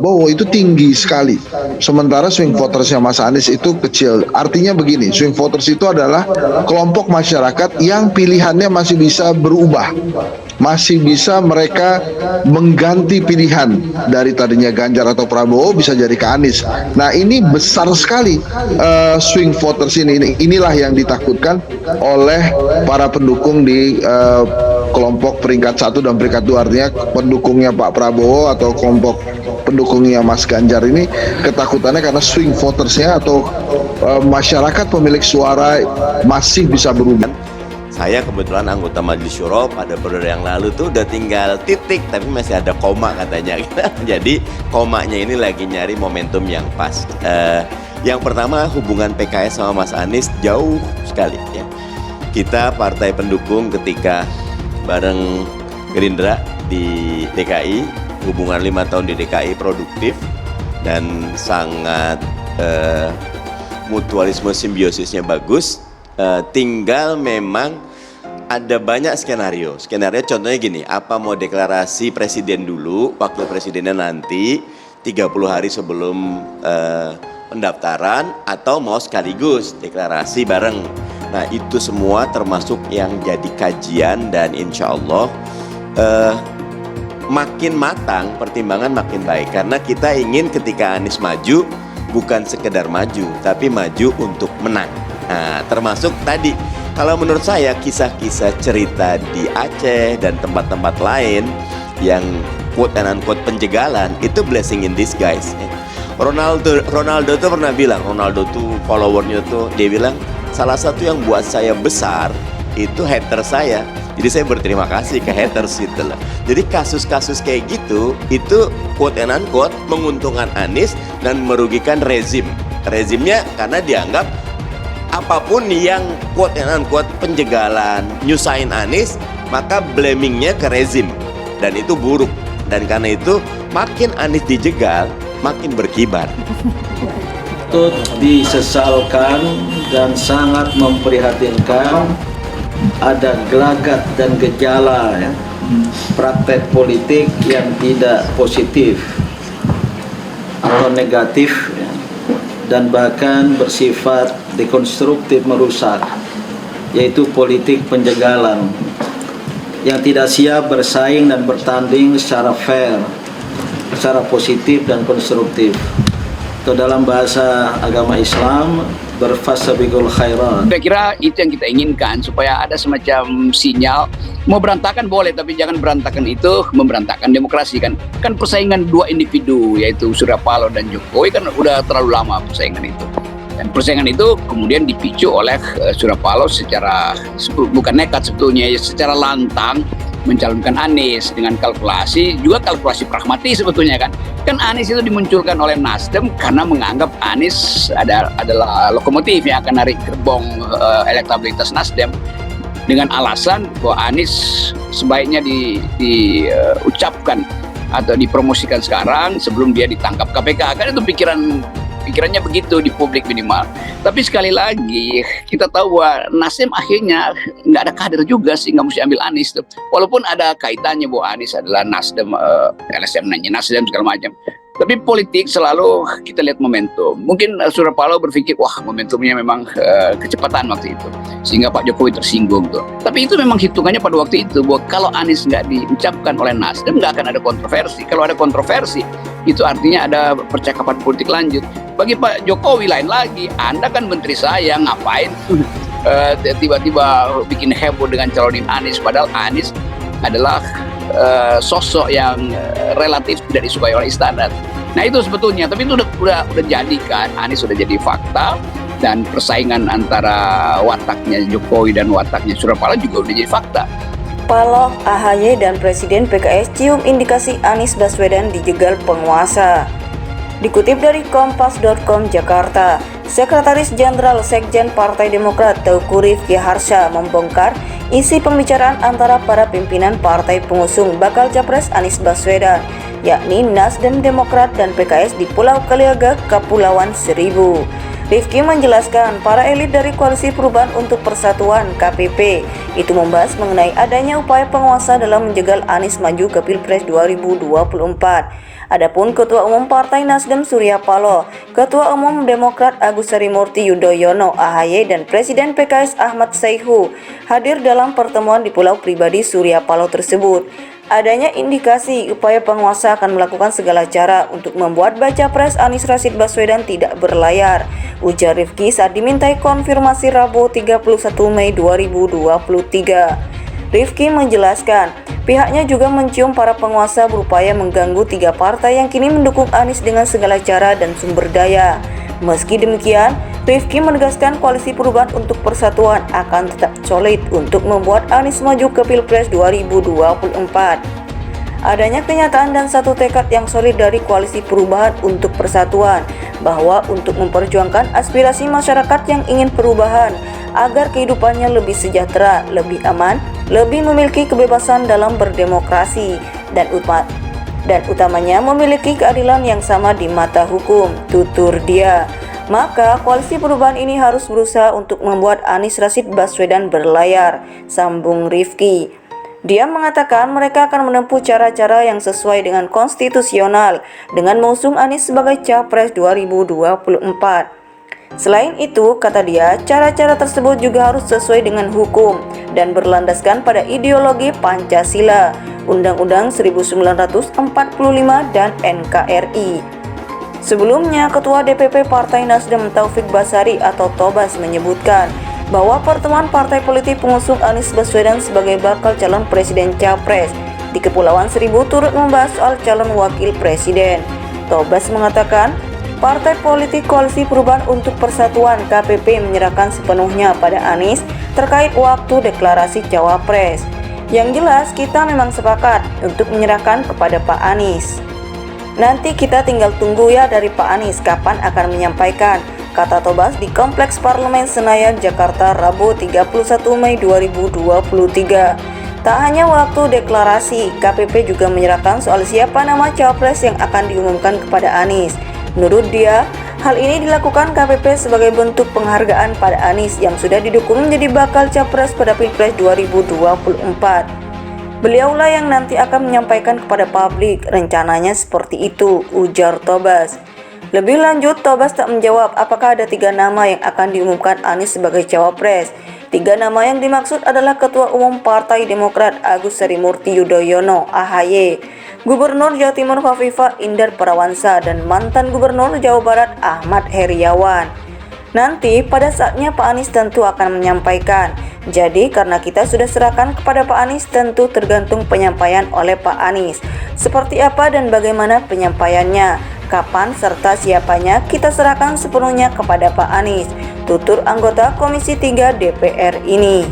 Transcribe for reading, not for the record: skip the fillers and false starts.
Prabowo itu tinggi sekali. Sementara swing votersnya Mas Anies itu kecil. Artinya begini, swing voters itu adalah kelompok masyarakat yang pilihannya masih bisa berubah. Masih bisa mereka mengganti pilihan dari tadinya Ganjar atau Prabowo bisa jadi ke Anies. Nah ini besar sekali swing voters ini. Inilah yang ditakutkan oleh para pendukung di kelompok peringkat 1 dan peringkat 2, artinya pendukungnya Pak Prabowo atau kelompok pendukungnya Mas Ganjar ini ketakutannya karena swing votersnya atau masyarakat pemilik suara masih bisa berubah. Saya kebetulan anggota Majelis Syuro, pada periode yang lalu tuh udah tinggal titik tapi masih ada koma katanya. Jadi komanya ini lagi nyari momentum yang pas. Yang pertama, hubungan PKS sama Mas Anies jauh sekali ya. Kita partai pendukung ketika bareng Gerindra di DKI, hubungan 5 tahun di DKI produktif dan sangat mutualisme simbiosisnya bagus. Tinggal memang ada banyak skenario contohnya gini, apa mau deklarasi presiden dulu, wakil presidennya nanti 30 hari sebelum pendaftaran, atau mau sekaligus deklarasi bareng. Nah itu semua termasuk yang jadi kajian, dan insya Allah makin matang, pertimbangan makin baik, karena kita ingin ketika Anies maju bukan sekedar maju tapi maju untuk menang. Nah termasuk tadi, kalau menurut saya kisah-kisah cerita di Aceh dan tempat-tempat lain yang quote and unquote penjagalan itu blessing in disguise. Ronaldo tuh pernah bilang, Ronaldo tuh followernya tuh, dia bilang salah satu yang buat saya besar itu hater saya. Jadi saya berterima kasih ke haters gitu loh. Jadi kasus-kasus kayak gitu itu quote and unquote menguntungkan Anies dan merugikan rezimnya, karena dianggap apapun yang quote and unquote penjagalan nyusahin Anies, maka blamingnya ke rezim, dan itu buruk. Dan karena itu makin Anies dijegal makin berkibar. Itu disesalkan dan sangat memprihatinkan ada gelagat dan gejala ya, praktek politik yang tidak positif atau negatif ya, dan bahkan bersifat dekonstruktif, merusak, yaitu politik penjagalan yang tidak siap bersaing dan bertanding secara fair, secara positif dan konstruktif. Atau dalam bahasa agama Islam, berfasabiqul khairat. Saya kira itu yang kita inginkan, supaya ada semacam sinyal. Mau berantakan boleh, tapi jangan berantakan itu memberantakan demokrasi kan. Kan persaingan dua individu, yaitu Surya Paloh dan Jokowi, kan udah terlalu lama persaingan itu. Dan persaingan itu kemudian dipicu oleh Surya Paloh secara, bukan nekat sebetulnya, secara lantang mencalonkan Anies dengan kalkulasi, juga kalkulasi pragmatis sebetulnya kan. Kan Anies itu dimunculkan oleh Nasdem karena menganggap Anies adalah lokomotif yang akan narik gerbong elektabilitas Nasdem, dengan alasan bahwa Anies sebaiknya diucapkan atau dipromosikan sekarang sebelum dia ditangkap KPK. Kan itu pikirannya begitu di publik minimal. Tapi sekali lagi kita tahu bahwa Nasdem akhirnya nggak ada kader juga, sehingga mesti ambil Anies tuh. Walaupun ada kaitannya bahwa Anies adalah Nasdem, LSM nanya Nasdem segala macam. Tapi politik selalu kita lihat momentum. Mungkin Surya Paloh berpikir, wah momentumnya memang kecepatan waktu itu, sehingga Pak Jokowi tersinggung tuh. Tapi itu memang hitungannya pada waktu itu, bahwa kalau Anies nggak diucapkan oleh Nasdem nggak akan ada kontroversi. Kalau ada kontroversi, itu artinya ada percakapan politik lanjut. Bagi Pak Jokowi lain lagi, Anda kan menteri saya, ngapain tiba-tiba bikin heboh dengan calonin Anies, padahal Anies adalah sosok yang relatif tidak disukai oleh istana. Nah itu sebetulnya, tapi itu udah jadi kan, Anies sudah jadi fakta, dan persaingan antara wataknya Jokowi dan wataknya Surya Paloh juga udah jadi fakta. Paloh, AHY, dan Presiden PKS cium indikasi Anies Baswedan dijegal penguasa. Dikutip dari Kompas.com Jakarta, Sekretaris Jenderal Sekjen Partai Demokrat Teuku Rifki Harsha membongkar isi pembicaraan antara para pimpinan partai pengusung bakal capres Anies Baswedan, yakni Nasdem, Demokrat, dan PKS di Pulau Kaliaga, Kepulauan Seribu. Rifki menjelaskan para elit dari Koalisi Perubahan untuk Persatuan KPP itu membahas mengenai adanya upaya penguasa dalam menjegal Anies maju ke Pilpres 2024. Adapun Ketua Umum Partai Nasdem Surya Paloh, Ketua Umum Demokrat Agus Harimurti Yudhoyono (AHY) dan Presiden PKS Ahmad Saihu hadir dalam pertemuan di Pulau Pribadi Surya Paloh tersebut. Adanya indikasi upaya penguasa akan melakukan segala cara untuk membuat baca pres Anies Rashid Baswedan tidak berlayar, ujar Rifki saat dimintai konfirmasi Rabu 31 Mei 2023. Rifki menjelaskan, pihaknya juga mencium para penguasa berupaya mengganggu 3 partai yang kini mendukung Anies dengan segala cara dan sumber daya. Meski demikian, Rifki menegaskan Koalisi Perubahan untuk Persatuan akan tetap solid untuk membuat Anies maju ke Pilpres 2024. Adanya kenyataan dan satu tekad yang solid dari Koalisi Perubahan untuk Persatuan bahwa untuk memperjuangkan aspirasi masyarakat yang ingin perubahan agar kehidupannya lebih sejahtera, lebih aman, lebih memiliki kebebasan dalam berdemokrasi dan utamanya memiliki keadilan yang sama di mata hukum, tutur dia. Maka Koalisi Perubahan ini harus berusaha untuk membuat Anies Rashid Baswedan berlayar, sambung Rifki. Dia mengatakan mereka akan menempuh cara-cara yang sesuai dengan konstitusional dengan mengusung Anies sebagai Capres 2024. Selain itu, kata dia, cara-cara tersebut juga harus sesuai dengan hukum dan berlandaskan pada ideologi Pancasila, Undang-Undang 1945 dan NKRI. Sebelumnya, Ketua DPP Partai Nasdem Taufik Basari atau Tobas menyebutkan bahwa pertemuan partai politik pengusung Anies Baswedan sebagai bakal calon presiden Capres di Kepulauan Seribu turut membahas soal calon wakil presiden. Tobas mengatakan, Partai Politik Koalisi Perubahan untuk Persatuan KPP menyerahkan sepenuhnya pada Anies terkait waktu deklarasi Cawapres. Yang jelas kita memang sepakat untuk menyerahkan kepada Pak Anies. Nanti kita tinggal tunggu ya dari Pak Anies kapan akan menyampaikan, kata Tobas di Kompleks Parlemen Senayan, Jakarta, Rabu 31 Mei 2023. Tak hanya waktu deklarasi, KPP juga menyerahkan soal siapa nama Cawapres yang akan diumumkan kepada Anies. Menurut dia, hal ini dilakukan KPP sebagai bentuk penghargaan pada Anies yang sudah didukung menjadi bakal Capres pada Pilpres 2024. Beliaulah yang nanti akan menyampaikan kepada publik, rencananya seperti itu, ujar Tobas. Lebih lanjut, Tobas tak menjawab apakah ada 3 nama yang akan diumumkan Anies sebagai Cawapres. 3 nama yang dimaksud adalah Ketua Umum Partai Demokrat Agus Harimurti Yudhoyono (AHY), Gubernur Jawa Timur Khofifah Indar Parawansa, dan mantan Gubernur Jawa Barat Ahmad Heriawan. Nanti pada saatnya Pak Anies tentu akan menyampaikan. Jadi karena kita sudah serahkan kepada Pak Anies, tentu tergantung penyampaian oleh Pak Anies. Seperti apa dan bagaimana penyampaiannya, kapan serta siapanya kita serahkan sepenuhnya kepada Pak Anies, tutur anggota Komisi 3 DPR ini.